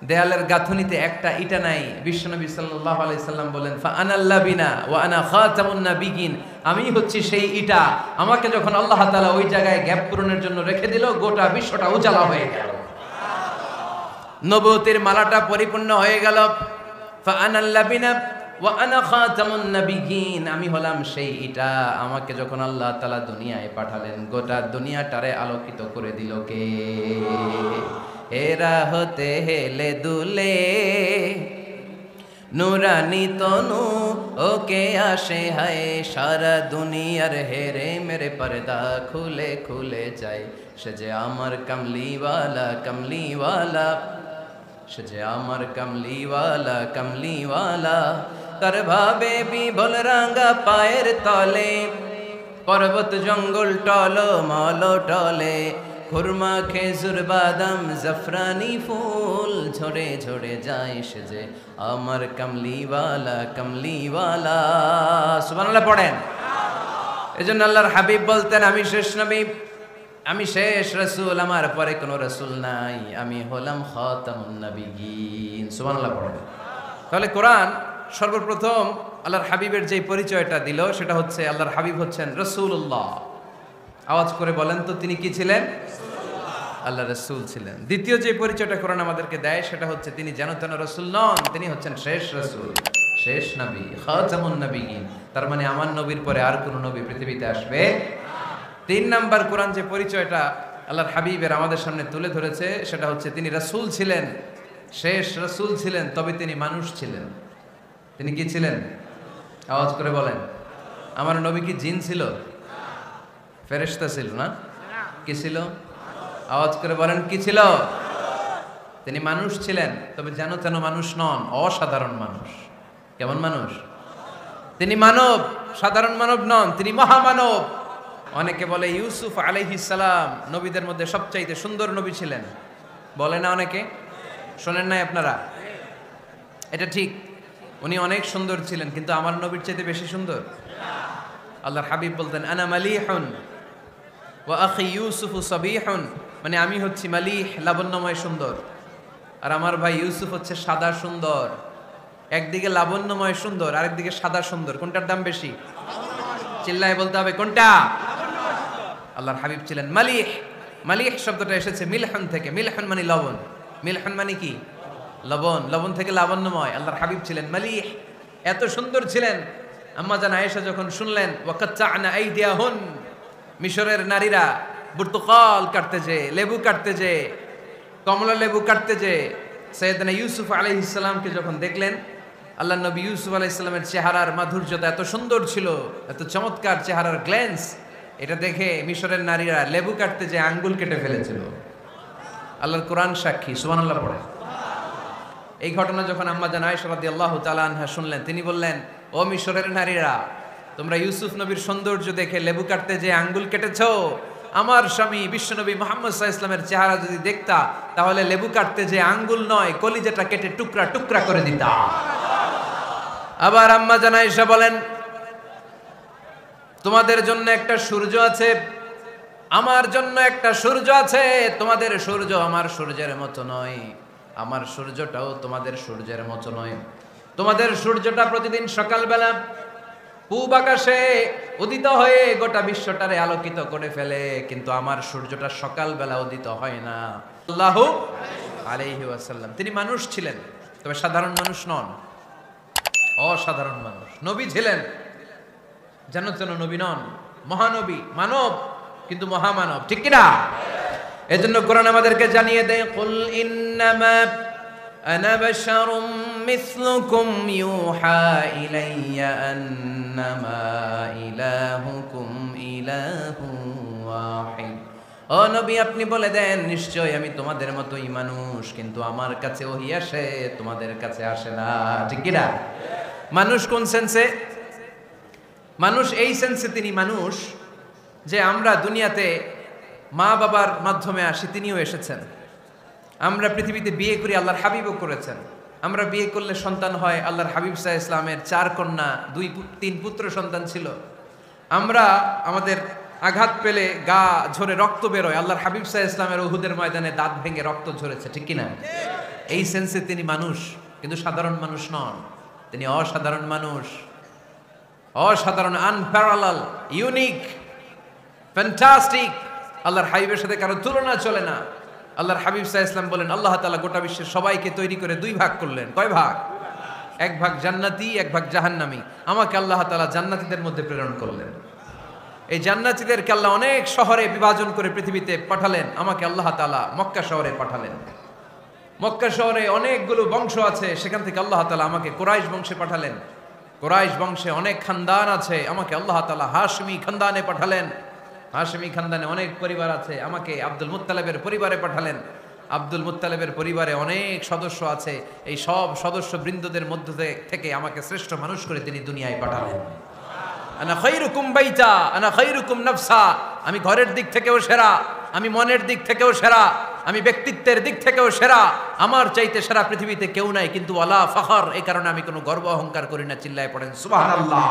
দেয়ালের গাঁথুনিতে একটা ইটা নাই। বিশ্বনবী সাল্লাল্লাহু আলাইহি সাল্লাম বলেন, ফা আনাল লাবিনা ওয়া আনা খাতামুন নাবিয়িন, আমি হচ্ছি সেই ইটা। আমাকে যখন আল্লাহ তাআলা ওই জায়গায় গ্যাপ পূরণের জন্য রেখে দিল, গোটা বিশ্বটা উজালা হয়ে গেল, নবুয়তের মালাটা পরিপূর্ণ হয়ে গেল। ফা আনাল লাবিনা ওয়া আনা খাতামুন নাবিয়িন, আমি হলাম সেই ইটা। আমাকে যখন আল্লাহ তাআলা দুনিয়ায় পাঠালেন, গোটা দুনিয়াটারে আলোকিত করে দিল কে? এরা হতে হেলে দুলে নুরানি তনু ওকে আসে হায়, সারা দুনিয়ার হেরে মেরে পর্দা খুলে খুলে যায়। সে যে আমার কমলিওয়ালা কমলিওয়ালা, সে যে আমার কমলিওয়ালা কমলিওয়ালা। তার ভাবে বিভোল রাঙ্গা পায়ের তলে, পর্বত জঙ্গল টল মল টলে, খুরমা খেজুর বাদাম জাফরানি ফুল ঝরে ঝরে যায়। সে যে আমার কমলিওয়ালা কমলিওয়ালা। সুবহানাল্লাহ পড়েন। এজন্য আল্লাহর হাবিব বলতেন, আমি শেষ নবী, আমি শেষ রাসূল, আমার পরে কোনো রাসূল নাই, আমি হলাম খাতামুন নাবিয়িন। সুবহানাল্লাহ পড়েন। তাহলে কোরআন সর্বপ্রথম আল্লাহর হাবিবের যে পরিচয়টা দিল, সেটা হচ্ছে আল্লাহর হাবিব হচ্ছেন রাসূলুল্লাহ। আওয়াজ করে বলেন তো, তিনি কি ছিলেন? আল্লাহ রাসূল ছিলেন। দ্বিতীয় যে পরিচয়টা কোরআন আমাদেরকে দেয়, সেটা হচ্ছে তিনি যেন তেন রাসূল নন, তিনি হচ্ছেন শেষ রাসূল, শেষ নবী, খাতামুন নাবিয়িন। তার মানে আমার নবীর পরে আর কোনো নবী পৃথিবীতে আসবে। তিন নাম্বার কোরআন যে পরিচয়টা আল্লাহর হাবিবের আমাদের সামনে তুলে ধরেছে, সেটা হচ্ছে তিনি রাসূল ছিলেন, শেষ রাসূল ছিলেন, তবে তিনি মানুষ ছিলেন। তিনি কি ছিলেন? আওয়াজ করে বলেন। আমার নবী কি জিন ছিল? ফেরেশতা ছিল না? কি ছিল? আওয়াজ করে বলেন, কি ছিল? তিনি মানুষ ছিলেন, তবে যেন তেন মানুষ নন, অসাধারণ মানুষ। কেমন মানুষ? তিনি মানব, সাধারণ মানব নন, তিনি মহামানব। অনেকে বলে ইউসুফ আলাইহিস সালাম নবীদের মধ্যে সবচাইতে সুন্দর নবী ছিলেন, বলে না অনেকে? শোনেন নাই আপনারা? এটা ঠিক, উনি অনেক সুন্দর ছিলেন, কিন্তু আমার নবীর চাইতে বেশি সুন্দর। আল্লাহর হাবিব বলতেন, আনা মালিহুন ওয়া আখি ইউসুফু সাবিহুন, মানে আমি হচ্ছি মালিহ, লাবণ্যময় সুন্দর, আর আমার ভাই ইউসুফ হচ্ছে সাদা সুন্দর। একদিকে লাবণ্যময় সুন্দর, আরেকদিকে সাদা সুন্দর, কোনটার দাম বেশি? চিল্লায় বলতে হবে কোনটা? আল্লাহর হাবিব ছিলেন মালিহ। মালিহ শব্দটা এসেছে মিলহন থেকে। মিলহন মানে লবণ, মিলহন মানে কি? লবণ। লবণ থেকে লাবণ্যময়। আল্লাহর হাবিব ছিলেন মালিহ, এত সুন্দর ছিলেন। আম্মা জান আয়েশা যখন শুনলেন ওয়াকাত্তা'না আইদিয়াহুন, মিশরের নারীরা বুর্তুকাল কাটতে যে, লেবু কাটতে যে, কমলা লেবু কাটতে যে, সাইয়েদনা ইউসুফ আলাইহিস সালামকে যখন দেখলেন, আল্লাহ নবী ইউসুফ আলাইহিস সালামের চেহারার মাধুর্যতা এত সুন্দর ছিল, এত চমৎকার চেহারার গ্ল্যান্স, এটা দেখে মিশরের নারীরা লেবু কাটতে যে আঙ্গুল কেটে ফেলেছিল। আল্লাহর কোরআন সাক্ষী। সুবহানাল্লাহ পড়ে। এই ঘটনা যখন আম্মা জান আয়েশা রাদিয়াল্লাহু তাআলা আনহা শুনলেন, তিনি বললেন, ও মিশরের নারীরা, তোমরা ইউসুফ নবীর সৌন্দর্য দেখে লেবু কাটতে যে আঙ্গুল কেটেছো, আমার স্বামী বিশ্বনবী মুহাম্মদ সাল্লাল্লাহু আলাইহি ওয়াসাল্লামের চেহারা যদি দেখতা, তাহলে লেবু কাটতে যে আঙ্গুল নয়, কলিজাটা কেটে টুকরা টুকরা করে দিতা। আবার আম্মা জান আয়েশা বলেন, তোমাদের জন্য একটা সূর্য আছে, আমার জন্য একটা সূর্য আছে, তোমাদের সূর্য আমার সূর্যের মতো নয়, আমার সূর্যটাও তোমাদের সূর্যের মতো নয়। তোমাদের সূর্যটা প্রতিদিন সকালবেলা পূব আকাশে উদিত হয়ে গোটা বিশ্বটারে আলোকিত করে ফেলে, কিন্তু আমার সূর্যটা সকালবেলা উদিত হয় না। সাল্লাল্লাহু আলাইহি ওয়াসাল্লাম। তিনি মানুষ ছিলেন, তবে সাধারণ মানুষ নন, অসাধারণ মানুষ। নবী ছিলেন, যেন তেন নবী নন, মহানবী, মানব কিন্তু মহামানব, ঠিক কিনা? এজন্য কোরআন আমাদেরকে জানিয়ে দেয়, কুল ইন্নামা আনা বাশারুম মিসলুকুম ইউহা ইলাইয়া আন্নামা ইলাহুকুম ইলাহুন ওয়াহিদ। ও নবী, আপনি বলে দেন, নিশ্চয় আমি তোমাদের মতোই মানুষ, কিন্তু আমার কাছে ওহী আসে, তোমাদের কাছে আসে না, ঠিক কিনা? মানুষ কোন সেন্সে? মানুষ এই সেন্সে তিনি মানুষ যে আমরা দুনিয়াতে মা বাবার মাধ্যমে আসি, তিনিও এসেছেন। আমরা পৃথিবীতে বিয়ে করি, আল্লাহর হাবিবও করেছেন। আমরা বিয়ে করলে সন্তান হয়, আল্লাহর হাবিব সাল্লাল্লাহু আলাইহি ওয়াসাল্লামের 4 কন্যা 2-3 পুত্র সন্তান ছিল। আমরা আমাদের আঘাত পেলে গা ঝরে রক্ত বেরোয়, আল্লাহর হাবিব সাল্লাল্লাহু আলাইহি ওয়াসাল্লামের উহুদের ময়দানে দাঁত ভেঙে রক্ত ঝরেছে, ঠিক কিনা? এই সেন্সে তিনি মানুষ, কিন্তু সাধারণ মানুষ নন, তিনি অসাধারণ মানুষ, অসাধারণ, আনপ্যারালাল, ইউনিক, ফ্যান্টাস্টিক। আল্লাহর হাবিবের সাথে কারো তুলনা চলে না। আল্লাহর হাবিব সাল্লাল্লাহু আলাইহি ওয়াসাল্লাম বলেন, আল্লাহ তাআলা গোটা বিশ্বের সবাইকে তৈরি করে দুই ভাগ করলেন। কয় ভাগ? এক ভাগ জান্নাতি, এক ভাগ জাহান্নামী। আমাকে আল্লাহ তাআলা জান্নাতীদের মধ্যে প্রেরণ করলেন। এই জান্নাতীদেরকে আল্লাহ অনেক শহরে বিভাজন করে পৃথিবীতে পাঠালেন, আমাকে আল্লাহ তাআলা মক্কা শহরে পাঠালেন। মক্কা শহরে অনেকগুলো বংশ আছে, সেখান থেকে আল্লাহ তাআলা আমাকে কুরাইশ বংশে পাঠালেন। কুরাইশ বংশে অনেক খানদান আছে, আমাকে আল্লাহ তাআলা হাশমি খানদানে পাঠালেন। হাশমি খানদানে অনেক পরিবার আছে, আমাকে আব্দুল মুত্তালিবের পরিবারে পাঠালেন। আব্দুল মুত্তালিবের পরিবারে অনেক সদস্য আছে, এই সব সদস্য বৃন্দদের মধ্য থেকে আমাকে শ্রেষ্ঠ মানুষ করে তিনি দুনিয়ায় পাঠালেন। আনা খায়রুকুম বাইতা আনা খায়রুকুম নাফসা, আমি ঘরের দিক থেকেও সেরা, আমি মনের দিক থেকেও সেরা, আমি ব্যক্তিত্বের দিক থেকেও সেরা, আমার চাইতে সেরা পৃথিবীতে কেউ নাই। কিন্তু ওয়ালা ফখর, এই কারণে আমি কোনো গর্ব অহংকার করি না। চিল্লায় পড়েন সুবহানাল্লাহ।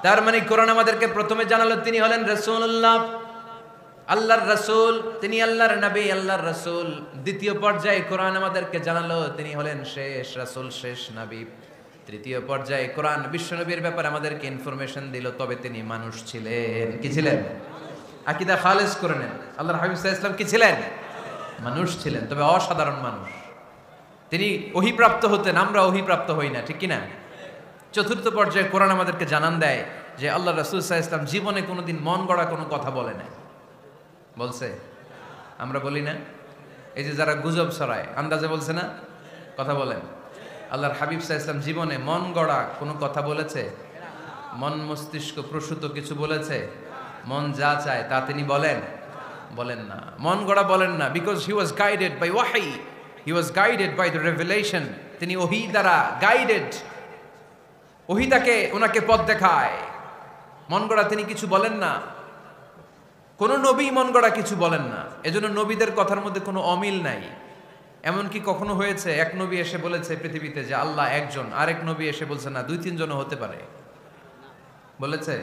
তার মানে কোরআন আমাদেরকে প্রথমে জানালো তিনি হলেন রাসূলুল্লাহ, আল্লাহর রাসূল, তিনি আল্লাহর নবী, আল্লাহর রাসূল। দ্বিতীয় পর্যায়ে কোরআন আমাদেরকে জানালো তিনি হলেন শেষ রাসূল, শেষ নবী। তৃতীয় পর্যায়ে কোরআন বিশ্বনবীর ব্যাপারে আমাদেরকে ইনফরমেশন দিল, তবে তিনি মানুষ ছিলেন। কি ছিলেন? আকীদা খালেস করে নেন, আল্লাহর হাবিব সাল্লাল্লাহু আলাইহি ওয়াসাল্লাম কি ছিলেন? মানুষ ছিলেন, তবে অসাধারণ মানুষ। তিনি ওহীপ্রাপ্ত হতেন, আমরা ওহীপ্রাপ্ত হই না, ঠিক কি না? চতুর্থ পর্যায়ে কোরআন আমাদেরকে জানান দেয় যে আল্লাহ রাসূল সাল্লাল্লাহু আলাইহি ওয়াসাল্লাম জীবনে কোনোদিন মন গড়া কোনো কথা বলে নাই। বলছে? আমরা বলি না? এই যে যারা গুজব ছড়ায়, আন্দাজে বলছে না, কথা বলেন। আল্লাহর হাবিব সাল্লাল্লাহু আলাইহি ওয়াসাল্লাম জীবনে মন গড়া কোনো কথা বলেছে? মন মস্তিষ্ক প্রসূত কিছু বলেছে? মন যা চায় তা তিনি বলেন? বলেন না, মন গড়া বলেন না। Because he was guided by ওয়াহি, he was guided by the revelation. তিনি ওহী দ্বারা গাইডেড, ওহী তাকে ওনাকে পথ দেখায়। মন গড়া তিনি কিছু বলেন না, কোন নবী মন গড়া কিছু বলেন না। এজন্য নবীদের কথার মধ্যে কোনো অমিল নাই। এমনকি কখনো হয়েছে এক নবী এসে বলেছে পৃথিবীতে যে আল্লাহ একজন, আরেক নবী এসে বলছে না দুই তিনজনও হতে পারে? বলেছে?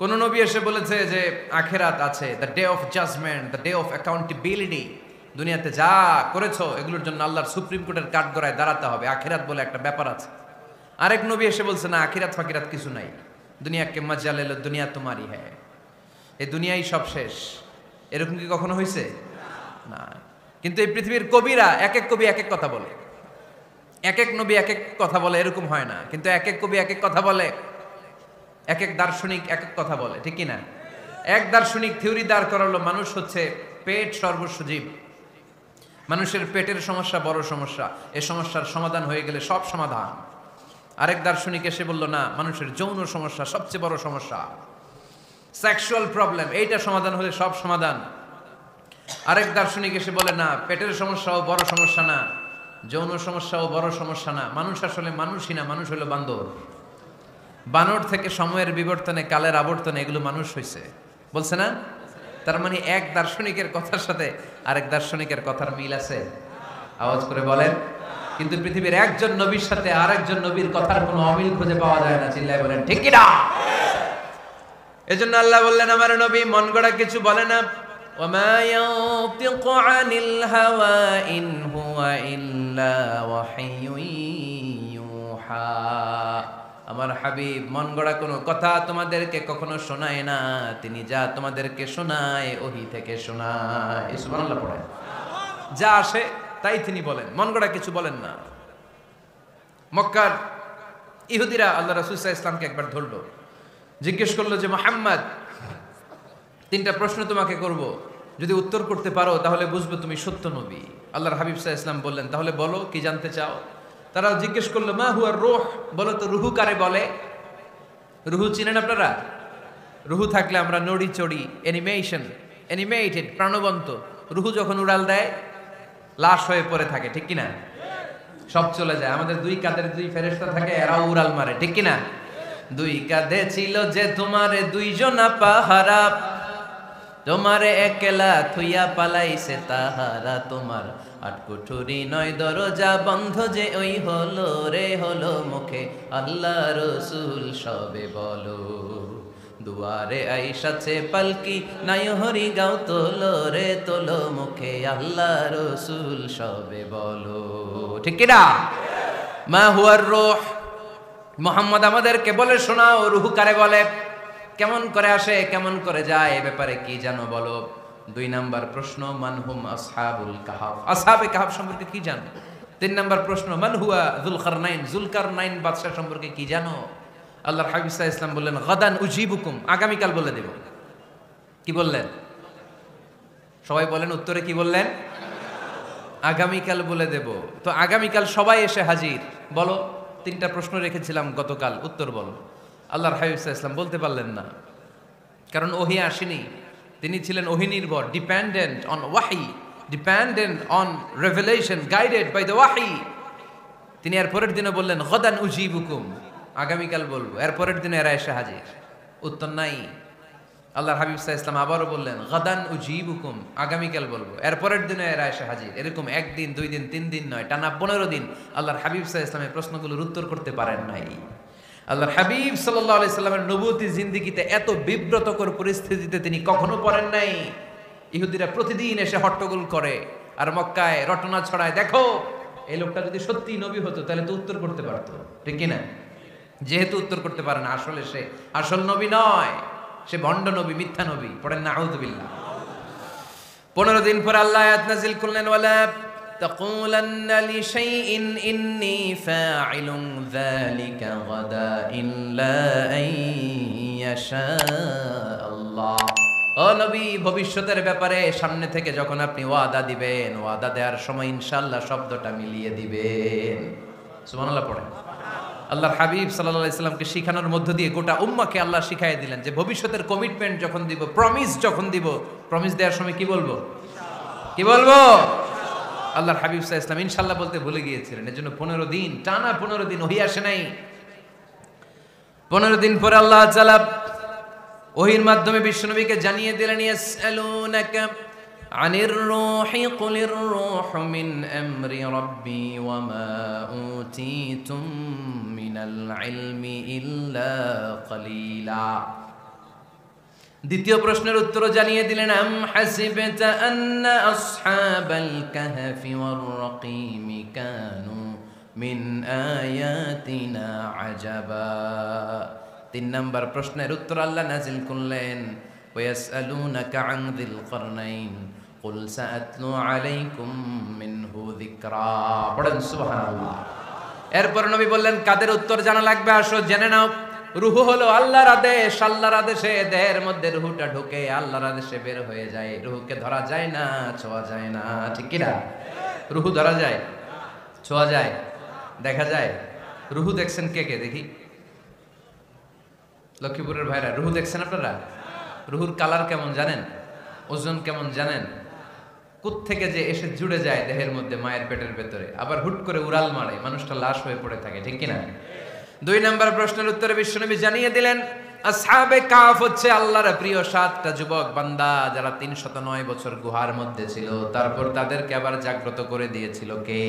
কোন নবী এসে বলেছে যে আখিরাত আছে, the day of judgement, the day of accountability, দুনিয়াতে যা করেছো এগুলোর জন্য আল্লাহর সুপ্রিম কোর্টের কাঠগড়ায় দাঁড়াতে হবে, আখিরাত বলে একটা ব্যাপার আছে। আরেক নবী এসে বলছে না আখিরাত ফাকিরাত কিছু নাই, দুনিয়াকে মজা লেলো, দুনিয়া তোমারই হ্যাঁ, এই দুনিয়াই সব শেষ। এরকম কি কখনো হয়েছে? না। কিন্তু এই পৃথিবীর কবিরা এক এক কবি এক এক কথা বলে, এক এক নবী এক এক কথা বলে, এরকম হয় না। কিন্তু এক এক কবি এক এক কথা বলে, এক এক দার্শনিক এক এক কথা বলে, ঠিক কি না? এক দার্শনিক থিওরি দাঁড় করালো মানুষ হচ্ছে পেট সর্বস্ব জীব, মানুষের পেটের সমস্যা বড় সমস্যা, এ সমস্যার সমাধান হয়ে গেলে সব সমাধান। আরেক দার্শনিক এসে বলল না, মানুষের যৌন সমস্যা সবচেয়ে বড় সমস্যা, সেক্সুয়াল প্রবলেম, এইটা সমাধান হলে সব সমাধান। আরেক দার্শনিক এসে বলে না, পেটের সমস্যাও বড় সমস্যা না, যৌন সমস্যাও বড় সমস্যা না, মানুষ আসলে মানুষই না, মানুষ হলো বান্দর। বানর থেকে সময়ের বিবর্তনে, কালের আবর্তনে এগুলো মানুষ হয়েছে, বলছে না? তার মানে এক দার্শনিকের কথার সাথে আরেক দার্শনিকের কথার মিল আছে? আওয়াজ করে বলেন। কিন্তু পৃথিবীর একজন নবীর সাথে আরেকজন নবীর কথার কোনো অমিল খুঁজে পাওয়া যায় না, চিল্লায় বলেন ঠিক কি না? এজন্য আল্লাহ বললেন আমার নবী মন গড়া কিছু বলে না। ওয়ামা ইয়ানতিকু আনিল হাওয়া ইন হুয়া ইল্লা ওয়াহিয়ুন ইউহা। আমার হাবিব মন গড়া কোনো কথা তোমাদেরকে কখনো শোনায় না, তিনি যা তোমাদেরকে শোনায় ওহী থেকে শোনায়। সুবহানাল্লাহ পড়েন। যা আসে তাই তিনি বলেন, মন গড়া কিছু বলেন না। মক্কার ইহুদিরা আল্লাহ রাসূল সাল্লাল্লাহু আলাইহি ওয়াসাল্লামকে একবার ধরলো, জিজ্ঞেস করলো যে মুহাম্মদ, তিনটা প্রশ্ন তোমাকে করব, যদি উত্তর করতে পারো তাহলে বুঝবো তুমি সত্য নবী। আল্লাহর হাবিব সাল্লাল্লাহু আলাইহি ওয়াসাল্লাম বললেন, তাহলে বলো কি জানতে চাও? তারা জিজ্ঞেস করলো মা হুয়া রূহ, বলো তো রুহু কারে বলে? রুহু চিনেন আপনারা? রুহু থাকলে আমরা নড়ি চড়ি, অ্যানিমেশন, অ্যানিমেটেড, প্রাণবন্ত। রুহু যখন উড়াল দেয় লাশ হয়ে পড়ে থাকে, ঠিক কিনা? সব চলে যায়। আমাদের দুই কাঁধের দুই ফেরেশতা থাকে, এরাও উড়াল মারে, ঠিক কিনা? দুই কাঁধে ছিল যে তোমারে দুইজনা পাহারা, তোমারে একলা থুইয়া পালাইছে তাহারা, তোমার আটকুঠুরি নয় দরজা বন্ধ যে ওই হলো রে হলো মুখে আল্লাহ রসুল সবে বলো। দুয়ারে আইসাছে পালকি নাই হরি গাও তোলো রে তোলো মুখে আল্লাহ রসুল সবে বলো। ঠিক কিনা? মা হুয়ার রূহ, মুহাম্মদ আমাদেরকে বলে শোনাও রূহ কারে বলে, কেমন করে আসে, কেমন করে যায়, এ ব্যাপারে কি জানো বলো। 2 নাম্বার প্রশ্ন, মানহুম আসহাবুল কাহাফ, আসহাবে কাহাফ সম্পর্কে কি জানো। 3 নাম্বার প্রশ্ন, মান হুয়া যুলকারনাইন, যুলকারনাইন বাদশা সম্পর্কে কি জানো। আল্লাহর হাবিব সাল্লাল্লাহু আলাইহি ওয়াসাল্লাম বললেন গাদান উজিবুকুম, আগামীকাল বলে দেব। কি বললেন? সবাই বলেন উত্তরে কি বললেন? আগামীকাল বলে দেব। তো আগামীকাল সবাই এসে হাজির। বলো, 3টা প্রশ্ন রেখেছিলাম গতকাল, উত্তর বলো। আল্লাহর হাবিব সাল্লাল্লাহু আলাইহি ওয়াসাল্লাম বলতে পারলেন না, কারণ ওহী আসেনি। তিনি ছিলেন ওহী নির্ভর, ডিপেন্ডেন্ট অন ওয়াহি, dependent on revelation, guided by the ওয়াহি। তিনি এর পরের দিনে বললেন গাদান উজিবুকুম, আগামীকাল বলবো। এর পরের দিনে এরা এসে হাজির, উত্তর নাই। আল্লাহর হাবিব সাল্লাল্লাহু আলাইহি ওয়াসাল্লাম আবারও বললেন গাদান উজিবুকুম, আগামীকাল বলবো। এর পরের দিনে এরা এসে হাজির। এরকম 1 দিন 2 দিন 3 দিন নয়, টানা 15 দিন আল্লাহর হাবিব সাল্লাল্লাহু আলাইহি ওয়াসাল্লামের প্রশ্নগুলোর উত্তর করতে পারেন নাই। আল্লাহর হাবিব সাল্লাল্লাহু আলাইহি সাল্লামের নবুয়তি জিন্দেগিতে এত বিব্রতকর পরিস্থিতিতে তিনি কখনো পড়েন নাই। ইহুদিরা প্রতিদিন এসে হট্টগোল করে আর মক্কায় রটনা ছড়ায়, দেখো এই লোকটা যদি সত্যি নবী হতো তাহলে তো উত্তর করতে পারতো, ঠিক কি না? যেহেতু উত্তর করতে পারে না, আসলে সে আসল নবী নয়, সে ভণ্ড নবী, মিথ্যা নবী। পড়েন না আউযুবিল্লাহ। 15 দিন পর আল্লাহ আয়াত নাযিল করলেন, ওয়ালা তাকুলান্না লিশাইইন ইন্নী ফাইলুন যালিকা গাদা ইল্লা আইয়াশা আল্লাহ। ও নবী, ভবিষ্যতের ব্যাপারে সামনে থেকে যখন আপনি ওয়াদা দিবেন, ওয়াদা দেওয়ার সময় ইনশাআল্লাহ শব্দটা মিলিয়ে দিবেন। সুবহানাল্লাহ পড়েন। আল্লাহর হাবিব সাল্লাল্লাহু আলাইহি সাল্লামকে শিখানোর মধ্য দিয়ে গোটা উম্মাহকে আল্লাহ শিখাইয়ে দিলেন যে ভবিষ্যতের কমিটমেন্ট যখন দিব, প্রমিস যখন দিব, প্রমিস দেওয়ার সময় কি বলবো? কি বলবো? আল্লাহর হাবিব সাল্লাল্লাহু আলাইহি সাল্লাম ইনশাআল্লাহ বলতে ভুলে গিয়েছিলেন। এজন্য 15 দিন টানা 15 দিন ওহী আসে নাই। 15 দিন পরে আল্লাহ তাআলা ওহীর মাধ্যমে বিশ্বনবীকে জানিয়ে দিলেন, ইয়াসআলুনাকা আনির রূহি কুলির রূহু মিন আমরি রাব্বি ওয়া মা উতীতুম মিনাল ইলমি ইল্লা কলিলা। দ্বিতীয় প্রশ্নের উত্তর জানিয়ে দিলেন, আম হাসিবতা আন্না আসহাবাল কাহফি ওয়ার রাকিম কানু মিন আয়াতিনা আজাবা। 3 নাম্বার প্রশ্নের উত্তর আল্লাহ নাযিল করলেন, ওয়াসআলুনাকা আন যিল কারনাইন কুল সাআতলু আলাইকুম মিনহু যিকরা। পড়েন সুবহানাল্লাহ। এরপর নবী বললেন, কাদের উত্তর জানা লাগবে, আসো জেনে নাও। রূহ হলো আল্লাহর আদেশ, আল্লাহর আদেশে দেহের মধ্যে রূহটা ঢোকে, আল্লাহর আদেশে বের হয়ে যায়। রূহকে ধরা যায় না, ছোঁয়া যায় না, ঠিক কি না? রূহ ধরা যায়, ছোঁয়া যায়, দেখা যায়। রূহ দেখছেন কে কে? দেখি লক্ষ্মীপুরের ভাইরা, রূহ দেখছেন আপনারা? রূহুর কালার কেমন জানেন? ওজন কেমন জানেন? কোত্থেকে যে এসে জুড়ে যায় দেহের মধ্যে, মায়ের পেটের ভেতরে, আবার হুট করে উড়াল মারে, মানুষটা লাশ হয়ে পড়ে থাকে, ঠিক কিনা? 2 নাম্বার প্রশ্নের উত্তরে বিশ্বনবী জানিয়ে দিলেন, আসহাবে কাহফ হচ্ছে আল্লাহর প্রিয় 7টা যুবক বান্দা, যারা 309 বছর গুহার মধ্যে ছিল। তারপর তাদেরকে আবার জাগ্রত করে দিয়েছিল কে?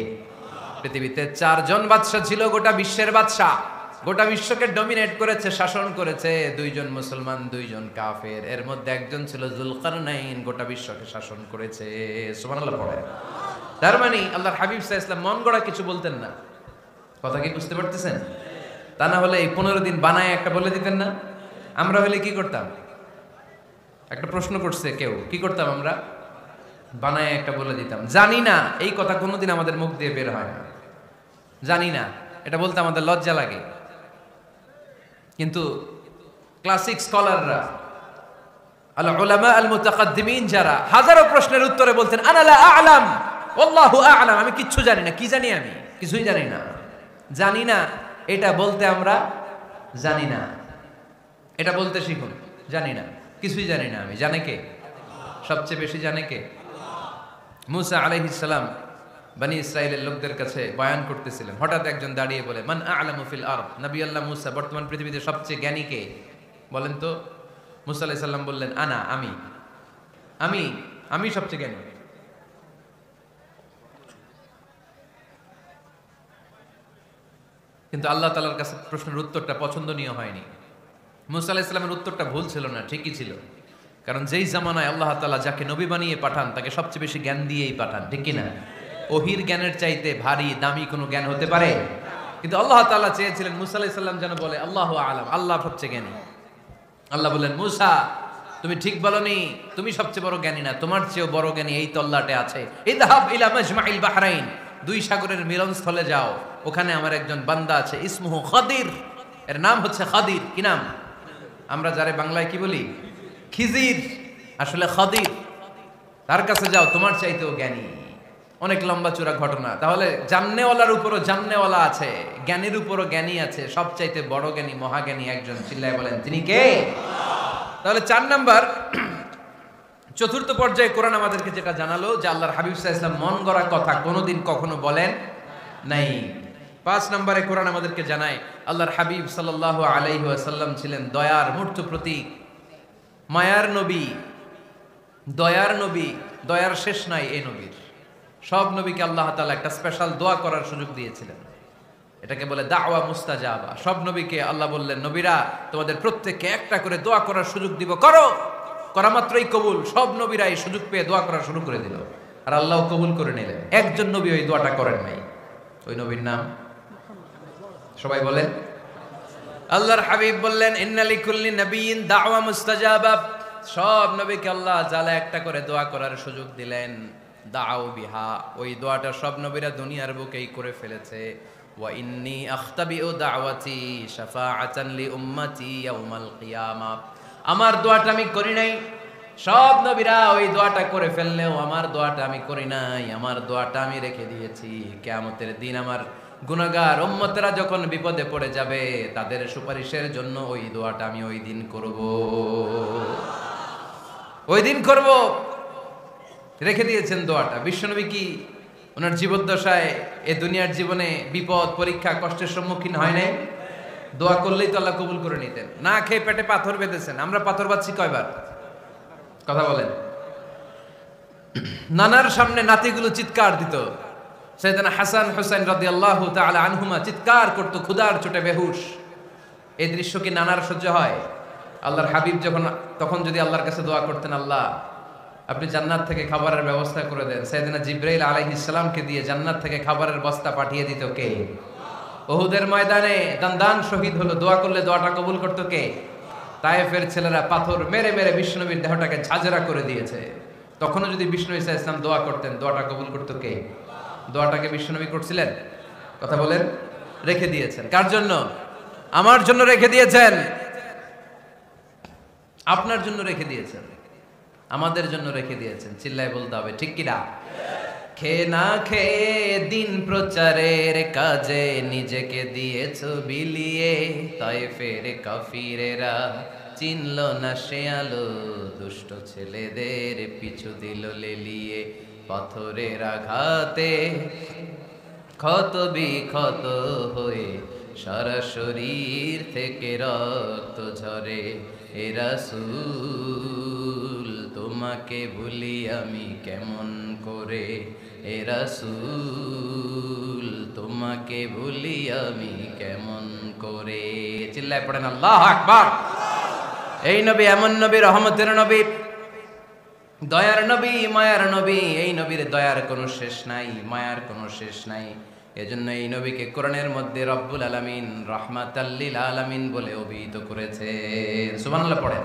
পৃথিবীতে 4 জন বাদশা ছিল, গোটা বিশ্বের বাদশা, গোটা বিশ্বকে ডমিনেট করেছে, শাসন করেছে। 2 জন মুসলমান, 2 জন কাফের। এর মধ্যে একজন ছিল যুলকারনাইন, গোটা বিশ্বকে শাসন করেছে। সুবহানাল্লাহ পড়ে। তার মানে আল্লাহর হাবিব সাল্লাল্লাহু আলাইহি ওয়াসাল্লাম মন গড়া কিছু বলতেন না। কথা কি বুঝতে পারতেছেন? তা না হলে এই 15 দিন বানায় একটা বলে দিতেন না? আমরা হলে কি করতাম? একটা প্রশ্ন করছে কেউ, কি করতাম আমরা? বানায় একটা বলে দিতাম। জানি না, এই কথা কোনোদিন আমাদের মুখ দিয়ে বের হয় না। জানি না, এটা বলতে আমাদের লজ্জা লাগে। কিন্তু ক্লাসিক স্কলাররা, আল উলামা আল মুতাকাদ্দিমিন, যারা হাজারো প্রশ্নের উত্তরে বলতেন আনা লা আ'লাম ওয়াল্লাহু আ'লাম, আমি কিচ্ছু জানি না। কি জানি? আমি কিছুই জানি না। জানি না এটা বলতে আমরা জানি না, এটা বলতে শিখুন। জানি না, কিছুই জানি না আমি। জানে কে? সবচেয়ে বেশি জানে কে? মুসা আলাইহিস সালাম বনি ইসরাইলের লোকদের কাছে বয়ান করতেছিলেন। হঠাৎ একজন দাঁড়িয়ে বলে, মান আ'লামু ফিল আরদ, নবী আল্লাহ মুসা, বর্তমান পৃথিবীতে সবচেয়ে জ্ঞানী কে বলেন তো? মুসা আলাইহিস সালাম বললেন, আনা, আমি। আমি আমি সবচেয়ে জ্ঞানী। কিন্তু আল্লাহ তাআলার কাছে প্রশ্নের উত্তরটা পছন্দনীয় হয়নি। মুসা আলাইহিস সালামের উত্তরটা ভুল ছিল না, ঠিকই ছিল। কারণ যেই জামানায় আল্লাহ তাআলা যাকে নবী বানিয়ে পাঠান তাকে সবচেয়ে বেশি জ্ঞান দিয়েই পাঠান, ঠিক কি না? ওহির জ্ঞানের চাইতে ভারী দামি কোনো জ্ঞান হতে পারে? কিন্তু আল্লাহ তাআলা চেয়েছিলেন মুসা আলাইহিস সালাম যেন বলে আল্লাহু আ'লাম, আল্লাহ সবচেয়ে জ্ঞানী। আল্লাহ বললেন, মুসা তুমি ঠিক বলনি, তুমি সবচেয়ে বড় জ্ঞানী না, তোমার চেয়েও বড় জ্ঞানী এই তল্লাটে আছে। ইযহাব ইলা মাজমাইল বাহরাইন, দুই সাগরের মিলনস্থলে যাও, ওখানে আমার একজন বান্দা আছে, ইসমুহু খাদির, এর নাম হচ্ছে খাদির। কি নাম? আমরা যারে বাংলায় কি বলি? খিজির, আসলে খাদির। তার কাছে যাও, তোমার চাইতেও জ্ঞানী। অনেক লম্বা চূড়া ঘটনা। তাহলে জাননেওয়ালার উপরও জাননেওয়ালা আছে, জ্ঞানীর উপরও জ্ঞানী আছে, সবচাইতে বড় জ্ঞানী মহাজ্ঞানী একজন, চিল্লায় বলেন তিনি কে? তাহলে 4 নাম্বার, চতুর্থ পর্যায়ে কোরআন আমাদেরকে যেটা জানালো যে আল্লাহর হাবিব সাল্লাল্লাহু আলাইহি ওয়াসাল্লাম মন গড়া কথা কোনোদিন কখনো বলেন নাই। 5 নম্বরে কোরআন আমাদেরকে জানায় আল্লাহর হাবিব সাল্লাল্লাহু আলাইহি ওয়াসাল্লাম ছিলেন দয়ার মূর্ত প্রতীক, মায়ার নবী, দয়ার নবী, দয়ার শেষ নাই এই নবীর। সব নবীকে আল্লাহ তাআলা একটা স্পেশাল দোয়া করার সুযোগ দিয়েছিলেন, এটাকে বলে দাওয়া মুস্তাজাবা। সব নবীকে আল্লাহ বললেন, নবীরা তোমাদের প্রত্যেককে একটা করে দোয়া করার সুযোগ দিব, করো। করা মাত্রই কবুল। সব নবীরা এই সুযোগ পেয়ে দোয়া করা শুরু করে দিল, আর আল্লাহ কবুল করে নিলেন। একজন নবী ওই দোয়াটা করেন নাই। ওই নবীর নাম সবাই বলেন। আল্লাহর হাবিব বললেন, ইন্না লিকুল্লি নাবিয়্যিন দাওয়া মুস্তাজাবা। সব নবীকে আল্লাহ জালা একটা করে দোয়া করার সুযোগ দিলেন। দাও বিহা, ওই দোয়াটা সব নবীরা দুনিয়ার বুকেই করে ফেলেছে। ওয়া ইন্নী আখতাবিউ দাওয়াতি শাফাআতান লি উম্মতি ইয়াউমাল কিয়ামা। আমার দোয়াটা আমি করি নাই, সব নবীরা ওই দোয়াটা করে ফেললেও আমার দোয়াটা আমি করি নাই। আমার দোয়াটা আমি রেখে দিয়েছি, কিয়ামতের দিন আমার গুনাহগার উম্মতেরা যখন বিপদে পড়ে যাবে তাদের সুপারিশের জন্য ওই দোয়াটা আমি ওই দিন করব, ওই দিন করব। রেখে দিয়েছেন দোয়াটা। বিশ্বনবী কি ওনার জীবদ্দশায় এ দুনিয়ার জীবনে বিপদ পরীক্ষা কষ্টের সম্মুখীন হয় নাই? দোয়া করলেই তো আল্লাহ কবুল করে নিতেন। না খেয়ে পেটে পাথর বেঁধেছেন। আমরা পাথর বাঁধছি কয়বার? কথা বলেন। নানার সামনে নাতিগুলো চিৎকার দিত, সাইয়েদনা হাসান হুসাইন রাদিয়াল্লাহু তাআলা আনহুমা চিৎকার করতো ক্ষুধার চোটে বেহুশ। এই দৃশ্য কি নানার সহ্য হয়? আল্লাহর হাবিব তখন যদি আল্লাহর কাছে দোয়া করতেন, আল্লাহ আপনি জান্নাত থেকে খাবারের ব্যবস্থা করে দেন, সাইয়েদনা জিবরাইল আলাইহিস সালামকে দিয়ে জান্নাত থেকে খাবারের বস্তা পাঠিয়ে দিত কে? উহুদের ময়দানে দান শহীদ হলো, দোয়া করলে দোয়াটা কবুল করতো কে? তায়েফের ছেলেরা পাথর মেরে মেরে বিষ্ণুনবীর দেহটাকে ঝাঁঝরা করে দিয়েছে। তখনও যদি বিষ্ণু ঈসা ইসলাম দোয়া করতেন, দোয়াটা কবুল করতো কে? দোয়াটাকে বিষ্ণুনবী করছিলেন? কথা বলেন। রেখে দিয়েছেন। কার জন্য? আমার জন্য রেখে দিয়েছেন, আপনার জন্য রেখে দিয়েছেন, আমাদের জন্য রেখে দিয়েছেন। চিল্লায় বলতে হবে ঠিক কিনা? খেয়ে না খেয়ে দিন প্রচারের কাজে নিজেকে দিয়েছ বিলিয়ে, তায়েফের কাফিরেরা চিনল না সে আলো, দুষ্ট ছেলেদের পিছু দিল লেলিয়ে। পাথরের আঘাতে ক্ষত বিক্ষত হয়ে সারা শরীর থেকে রক্ত ঝরে। এ রাসূল তোমাকে ভুলি আমি কেমন করে, এ রাসূল তোমাকে ভুলি আমি কেমন করে। চিল্লায় পড়েন আল্লাহু আকবার। এই নবী এমন নবী, রহমতের নবী, দয়ার নবী, মায়ার নবী। এই নবীর দয়ার কোনো শেষ নাই, মায়ার কোনো শেষ নাই। এজন্য এই নবীকে কোরআনের মধ্যে রব্বুল আলামিন রাহমাতাল লিল আলামিন বলে অভিহিত করেছে। সুবহানাল্লাহ পড়েন।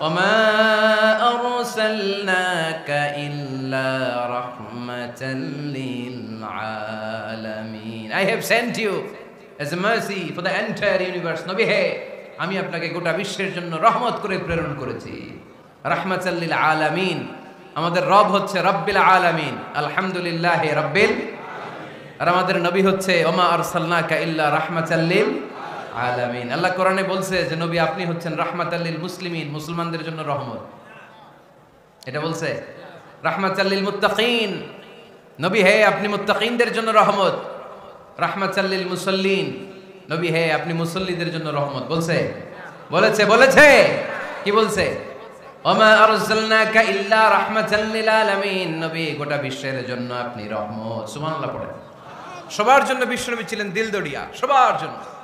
ওমা আরসালনাকা ইল্লা রাহমাতাল লিল আলামিন। I have sent you as a mercy for the entire universe. নবী হে, আমি আপনাকে গোটা বিশ্বের জন্য রহমত করে প্রেরণ করেছি। রাহমাতাল লিল আলামিন। আমাদের রব হচ্ছে রব্বিল আলামিন, আলহামদুলিল্লাহি রাব্বিল। আর আমাদের নবী হচ্ছে ওমা আরসালনাকা ইল্লা রাহমাতাল লিল আলামিন। আল্লাহ কোরআনে বলছে যে নবী আপনি হচ্ছেন রাহমাতাল লিল মুসলিমিন, মুসলমানদের জন্য রহমত। এটা বলছে রাহমাতাল লিল মুত্তাকিন। নবী হে আপনি মুত্তাকিনদের জন্য রহমত। রাহমাতাল লিল মুসাল্লিন। নবী হে আপনি মুসল্লিদের জন্য রহমত। বলছে? বলেছে, বলেছে। কি বলছে? ওমা আরসালনাকা ইল্লা রাহমাতাল লিল আলামিন, নবী গোটা বিশ্বের জন্য আপনি রহমত। সুবহানাল্লাহ পড়েন। সবার জন্য বিশ্বনবী ছিলেন দিলদরিয়া, সবার জন্য।